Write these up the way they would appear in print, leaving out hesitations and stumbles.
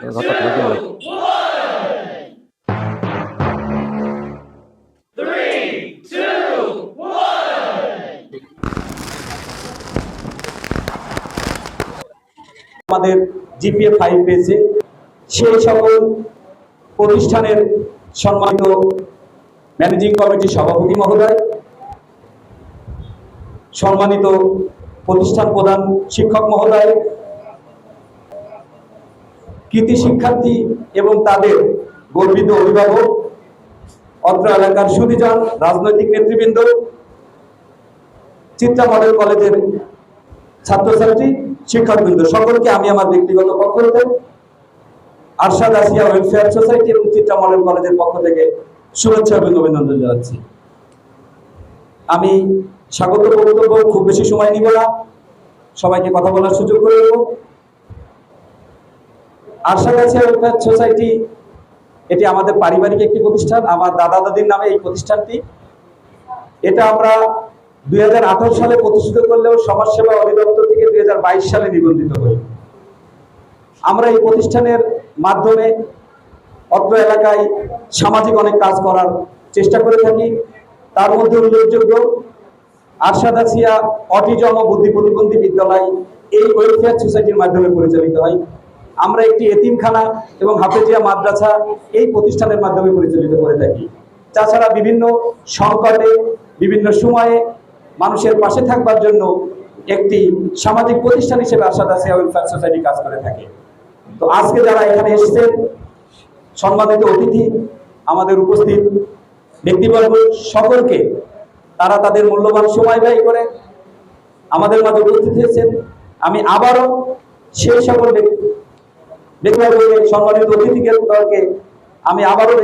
ঘরটা খোলা দিয়ে আমাদের জিপিএ 5 পেয়েছে সেই সকল প্রতিষ্ঠানের সম্মানিত ম্যানেজিং কমিটির সভাপতি মহোদয়, সম্মানিত প্রতিষ্ঠান প্রধান শিক্ষক মহোদয়, কৃতি শিক্ষার্থী এবং তাদের গর্বিত অভিভাবক, অত্র এলাকার সুধীজন, রাজনৈতিক নেতৃবৃন্দ, চিত্রা মডেল কলেজের ছাত্রছাত্রী, শিক্ষকবৃন্দ, সকলকে আমি আমার ব্যক্তিগত পক্ষ থেকে আরশাদ আসিয়া ওয়েলফেয়ার সোসাইটি এবং চিত্রা মডেল কলেজের পক্ষ থেকে শুভেচ্ছা এবং অভিনন্দন জানাচ্ছি। আমি স্বাগত বক্তব্য খুব বেশি সময় নিব না, সবাইকে কথা বলার সুযোগ করে দেব। আরশাদ আসিয়া ওয়েলফেয়ার সোসাইটি এটি আমাদের পারিবারিক একটি প্রতিষ্ঠান, আমার দাদা দাদির নামে এই প্রতিষ্ঠানটি। এটা আমরা 2018 সালে প্রতিষ্ঠিত করলেও সমাজসেবা অধিদপ্তর থেকে 2022 সালে নিবন্ধিত হই। আমরা এই প্রতিষ্ঠানের মাধ্যমে অত্র এলাকায় সামাজিক অনেক কাজ করার চেষ্টা করে থাকি। তার মধ্যে উল্লেখযোগ্য আরশাদ আসিয়া অটিজম ও বুদ্ধি প্রতিবন্ধী বিদ্যালয় এই ওয়েলফেয়ার সোসাইটির মাধ্যমে পরিচালিত হয়। আমরা একটি এতিমখানা এবং হাফেজিয়া মাদ্রাসা এই প্রতিষ্ঠানের মাধ্যমে পরিচালিত করে থাকি। তাছাড়া বিভিন্ন সংকটে বিভিন্ন সময়ে মানুষের পাশে থাকবার জন্য একটি সামাজিক প্রতিষ্ঠান হিসেবে আরশাদ আসিয়া ওয়েলফেয়ার সোসাইটি কাজ করে থাকে। তো আজকে যারা এখানে এসেছেন, সম্মানিত অতিথি, আমাদের উপস্থিত ব্যক্তিবর্গ, সকলকে তারা তাদের মূল্যবান সময় ব্যয় করে আমাদের মাঝে উপস্থিত হয়েছেন। আমি আবারও সেই সকল ব্যক্তিবর্গকে, সম্মানিত অতিথিকে আমি আবারও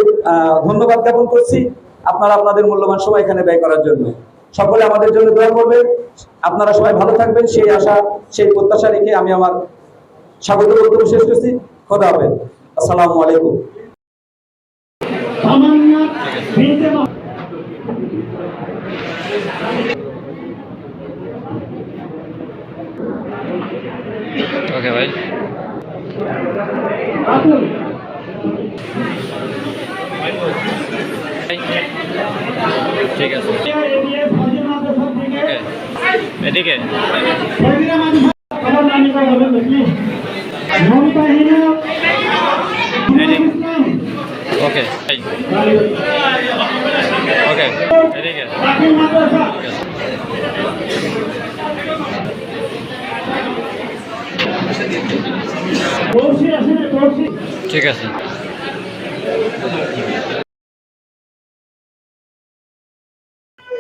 ধন্যবাদ জ্ঞাপন করছি আপনারা আপনাদের মূল্যবান সময় এখানে ব্যয় করার জন্য। সকলে আমাদের জন্য দোয়া করবেন, আপনারা সবাই ভালো থাকবেন সেই আশা, সেই প্রত্যাশা রেখে আমি আমার স্বাগত বক্তব্য শেষ করছি। খোদা হাফেজ। আসসালামু আলাইকুম। ওকে ভাই, ঠিক আছে। এদিকে ওকে ওকে এদিকে ঠিক আছে।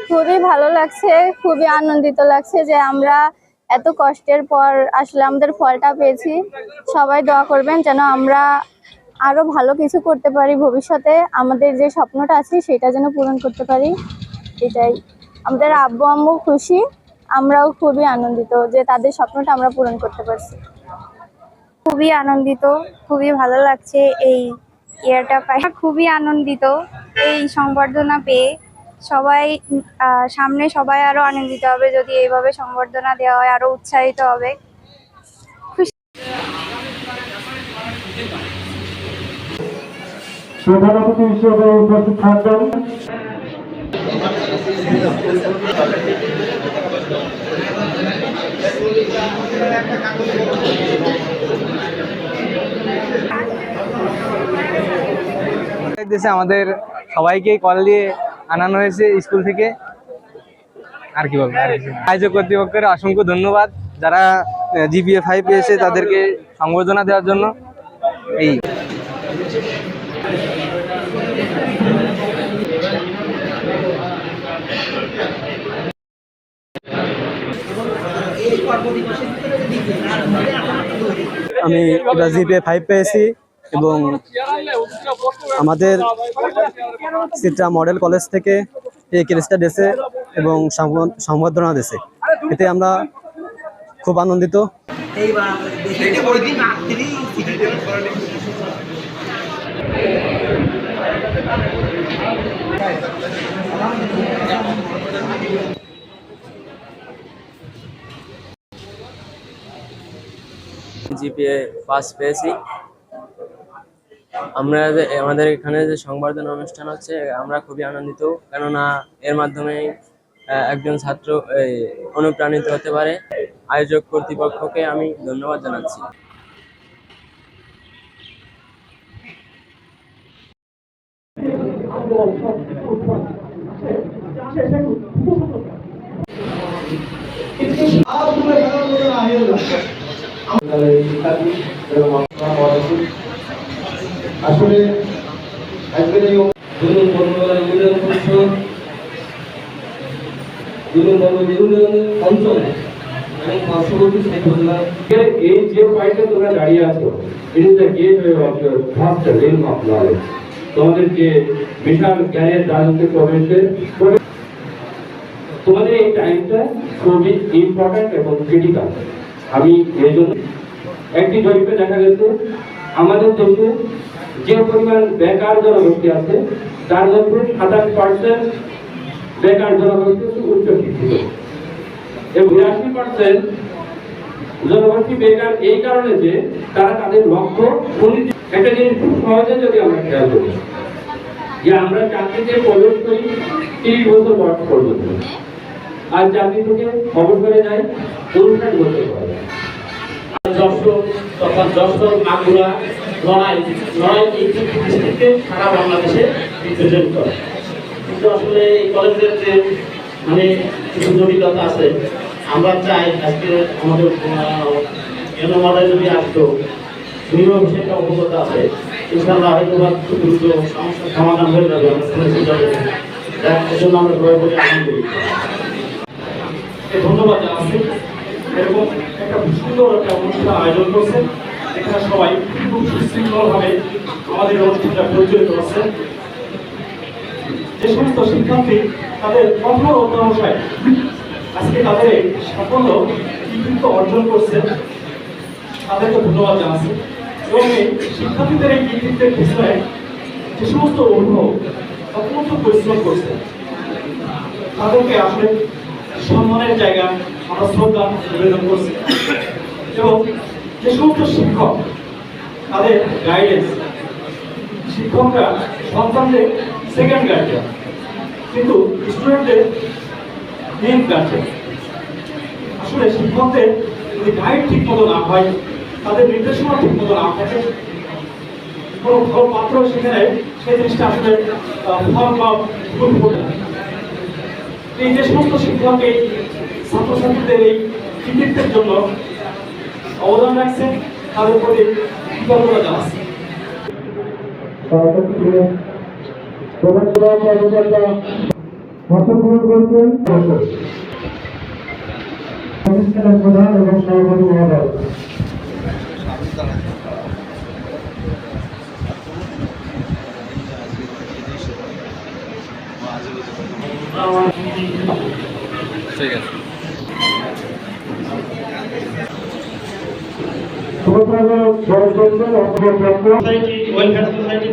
খুবই ভালো লাগছে, খুবই আনন্দিত লাগছে যে আমরা এত কষ্টের পর আসলে আমাদের ফলটা পেয়েছি। সবাই দোয়া করবেন যেন আমরা আরো ভালো কিছু করতে পারি ভবিষ্যতে, আমাদের যে স্বপ্নটা আছে সেটা যেন পূরণ করতে পারি। এটাই আমাদের আব্বু আম্মু খুশি, আমরাও খুবই আনন্দিত যে তাদের স্বপ্নটা আমরা পূরণ করতে পারছি। খুবই আনন্দিত, খুবই ভালো লাগছে এই ইয়ারটা পাই। খুবই আনন্দিত এই সংবর্ধনা পেয়ে। সবাই সামনে সবাই আরো আনন্দিত হবে যদি এইভাবে সংবর্ধনা দেওয়া হয়, আরো উৎসাহিত হবে। প্রধান অতিথি হিসেবে উপস্থিত থাকবেন আমাদের সবাইকে কল দিয়ে আনানো হয়েছে স্কুল থেকে। আর কি বলবো, আয়োজক কর্তৃপক্ষের অসংখ্য ধন্যবাদ, যারা জিপিএ 5 পেয়েছে তাদেরকে সংবর্ধনা দেওয়ার জন্য। এই আমি এবার জিপিএ 5 পেয়েছি এবং আমাদের চিত্রা মডেল কলেজ থেকে এই ক্রেস্টটা দিয়েছে এবং সংবর্ধনা দিয়েছে। এতে আমরা খুব আনন্দিত। জিপিএ 5 পেয়েছি আমাদের এখানে যে সংবর্ধনা অনুষ্ঠান হচ্ছে আমরা খুবই আনন্দিত, কেননা এর মাধ্যমে একজন ছাত্র অনুপ্রাণিত হতে পারে। আয়োজক কর্তৃপক্ষকে আমি ধন্যবাদ জানাচ্ছি। আসলে আজকের এই অঞ্চল এবং পার্শ্ববর্তী এই যে পয়েন্টে তোমরা দাঁড়িয়ে আছো, it is the gateway of your first Rim of knowledge. তোমাদের যে বিশাল জ্ঞানের রাজনীতি প্রবেশের তোমাদের এই টাইমটা খুবই ইম্পর্টেন্ট এবং ক্রিটিক্যাল। আমি এই জন্য একটি জরিপে দেখা গেছে আমাদের দেশে যে পরিমাণ বেকার জনগোষ্ঠী আছে তার মধ্যে 27% বেকার জনগোষ্ঠী উচ্চ শিক্ষিত এবং 82% জনগোষ্ঠী বেকার এই কারণে যে তারা তাদের লক্ষ্য একটা জিনিস খুব সহজে যদি আমরা খেয়াল করি যে আমরা চাকরিতে প্রবেশ করি 30 বছর বয়স পর্যন্ত, আর চাকরি থেকে খবর করে যায় 59 বছর বয়স। যশোর মাগুরা লড়াই এই ডিস্ট্রিক্টে সারা বাংলাদেশে রিপ্রেজেন্ট করে। কিন্তু আসলে এই কলেজের যে কিছু জটিলতা আছে, আমরা চাই আজকে আমাদের মডেল যদি আসতো নিয়ম সেটা অভিজ্ঞতা আছে, ইনশাআল্লাহ হয়তো বা খুব দ্রুত সমস্যার সমাধান হয়ে যাবে। এজন্য আমরা সবাই বলে আনন্দ ধন্যবাদ জানাচ্ছি। এরকম একটা সুন্দর একটা অনুষ্ঠান আয়োজন করছে, এখানে সবাই খুব সুশৃঙ্খলভাবে আমাদের অনুষ্ঠানটা পরিচালিত হচ্ছে। যে সমস্ত শিক্ষার্থী তাদের কঠোর অধ্যবসায় আজকে তাদের এই সাফল্য কৃতিত্ব অর্জন করছে, তাদেরকে ধন্যবাদ জানাচ্ছি। এবং এই শিক্ষার্থীদের এই কৃতিত্বের পিছনে যে সমস্ত অভিভাবক অত্যন্ত পরিশ্রম করছে, তাদেরকে আসলে সম্মানের জায়গা আমরা শ্রদ্ধা নিবেদন করছি। এবং যে সমস্ত শিক্ষক তাদের গাইডেন্স, শিক্ষকরা সন্তানদের সেকেন্ড গার্জিয়ান কিন্তু স্টুডেন্টদের মেন গার্জিয়ান। আসলে শিক্ষকদের যদি গাইড ঠিক মতো না হয়, তাদের নির্দেশনা ঠিক মতো না থাকে, কোনো ভালো পাত্র সেখানে সেই জিনিসটা আসলে ফল বা ভুল করে না। এই যে সমস্ত শিক্ষক এই ছাত্রছাত্রীদের এই কৃতিত্বের জন্য অবদান রাখছেন, তাদের প্রতি কৃতজ্ঞতা জানাচ্ছি। অংশগ্রহণ করেছেন অনুষ্ঠানের প্রধান এবং সভাপতি মহোদয়। ঠিক আছে। Society welfare society